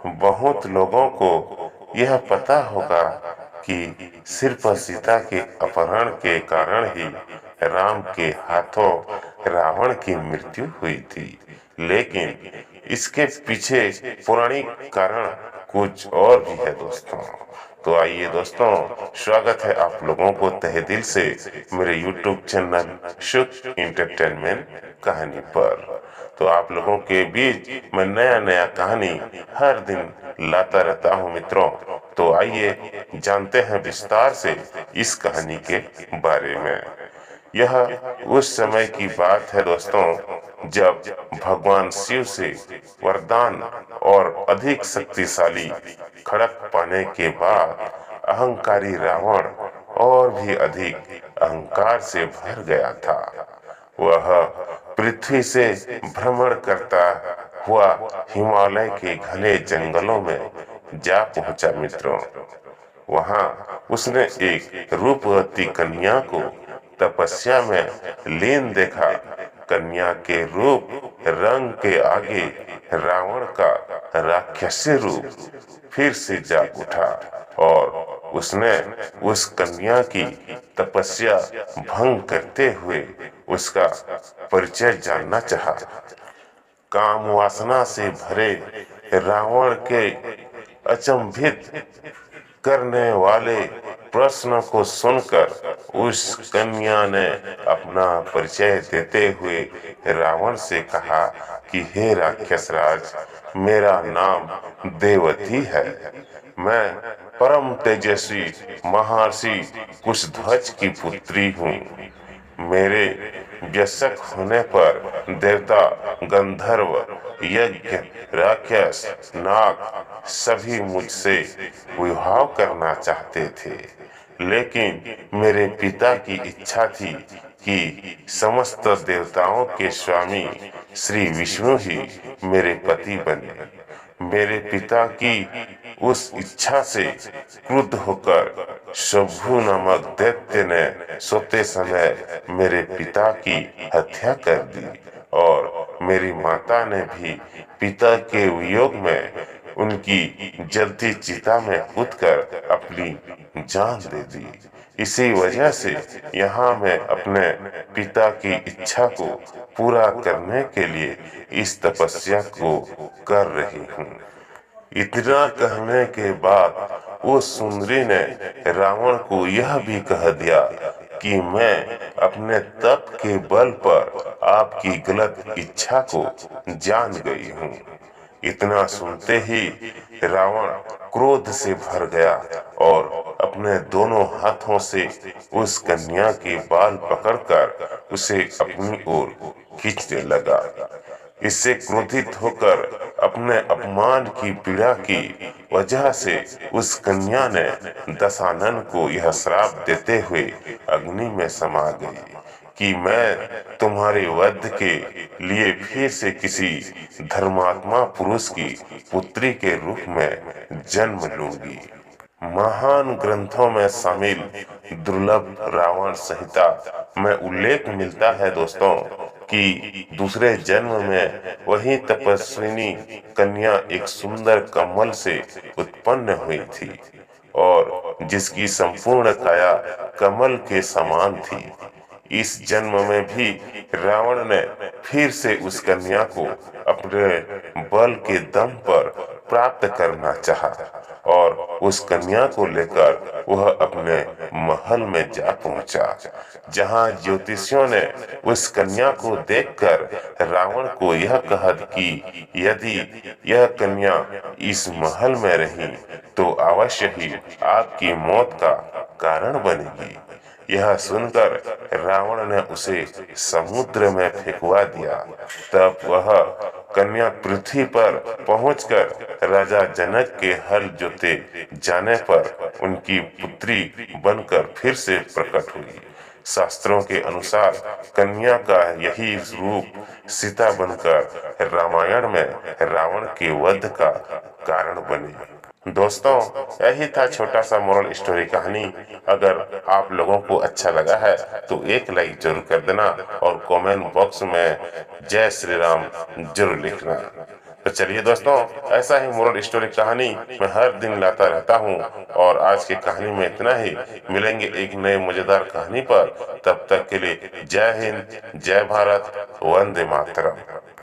बहुत लोगों को यह पता होगा कि सिर्फ सीता के अपहरण के कारण ही राम के हाथों रावण की मृत्यु हुई थी, लेकिन इसके पीछे पौराणिक कारण कुछ और भी है दोस्तों। तो आइए दोस्तों, स्वागत है आप लोगों को तहे दिल से मेरे YouTube चैनल सुख इंटरटेनमेंट कहानी पर। तो आप लोगों के बीच मैं नया नया कहानी हर दिन लाता रहता हूँ मित्रों। तो आइए जानते हैं विस्तार से इस कहानी के बारे में। यह उस समय की बात है दोस्तों, जब भगवान शिव से वरदान और अधिक शक्तिशाली खड़क पाने के बाद अहंकारी रावण और भी अधिक अहंकार से भर गया था। वह पृथ्वी से भ्रमण करता हुआ हिमालय के घने जंगलों में जा पहुंचा मित्रों। वहां उसने एक रूपवती कन्या को तपस्या में लीन देखा। कन्या के रूप रंग के आगे रावण का राक्षसी रूप फिर से जाग उठा और उसने उस कन्या की तपस्या भंग करते हुए उसका परिचय जानना चाहा। काम वासना से भरे रावण के अचंभित करने वाले प्रश्न को सुनकर उस कन्या ने अपना परिचय देते हुए रावण से कहा कि हे राक्षस राज, मेरा नाम देवती है। मैं परम तेजस्वी महर्षि कुशध्वज की पुत्री हूँ। मेरे व्यसक होने पर देवता, गंधर्व, यज्ञ, राक्षस, नाग सभी मुझसे विवाह करना चाहते थे, लेकिन मेरे पिता की इच्छा थी कि समस्त देवताओं के स्वामी श्री विष्णु ही मेरे पति बने। मेरे पिता की उस इच्छा से क्रुद्ध होकर शंभु नामक दैत्य ने सोते समय मेरे पिता की हत्या कर दी और मेरी माता ने भी पिता के वियोग में उनकी जलती चिता में कूदकर अपनी जान दे दी। इसी वजह से यहाँ मैं अपने पिता की इच्छा को पूरा करने के लिए इस तपस्या को कर रही हूँ। इतना कहने के बाद उस सुंदरी ने रावण को यह भी कह दिया कि मैं अपने तप के बल पर आपकी गलत इच्छा को जान गई हूँ। इतना सुनते ही रावण क्रोध से भर गया और अपने दोनों हाथों से उस कन्या के बाल पकड़कर उसे अपनी ओर खींचने लगा। इससे क्रोधित होकर अपने अपमान की पीड़ा की वजह से उस कन्या ने दशानन को यह श्राप देते हुए अग्नि में समा गई कि मैं तुम्हारे वध के लिए फिर से किसी धर्मात्मा पुरुष की पुत्री के रूप में जन्म लूंगी। महान ग्रंथों में शामिल दुर्लभ रावण संहिता में उल्लेख मिलता है दोस्तों कि दूसरे जन्म में वही तपस्विनी कन्या एक सुंदर कमल से उत्पन्न हुई थी और जिसकी संपूर्ण काया कमल के समान थी। इस जन्म में भी रावण ने फिर से उस कन्या को अपने बल के दम पर प्राप्त करना चाहा और उस कन्या को लेकर वह अपने महल में जा पहुंचा, जहां ज्योतिषियों ने उस कन्या को देखकर रावण को यह कहा कि यदि यह कन्या इस महल में रही तो अवश्य ही आपकी मौत का कारण बनेगी। यह सुनकर रावण ने उसे समुद्र में फेंकवा दिया। तब वह कन्या पृथ्वी पर पहुंचकर राजा जनक के हल जोते जाने पर उनकी पुत्री बनकर फिर से प्रकट हुई। शास्त्रों के अनुसार कन्या का यही रूप सीता बनकर रामायण में रावण के वध का कारण बनी। दोस्तों, यही था छोटा सा मोरल स्टोरी कहानी। अगर आप लोगों को अच्छा लगा है तो एक लाइक जरूर कर देना और कमेंट बॉक्स में जय श्री राम जरूर लिखना। तो चलिए दोस्तों, ऐसा ही मोरल स्टोरी कहानी मैं हर दिन लाता रहता हूँ। और आज की कहानी में इतना ही। मिलेंगे एक नए मजेदार कहानी पर। तब तक के लिए जय हिंद, जय भारत, वंदे मातरम।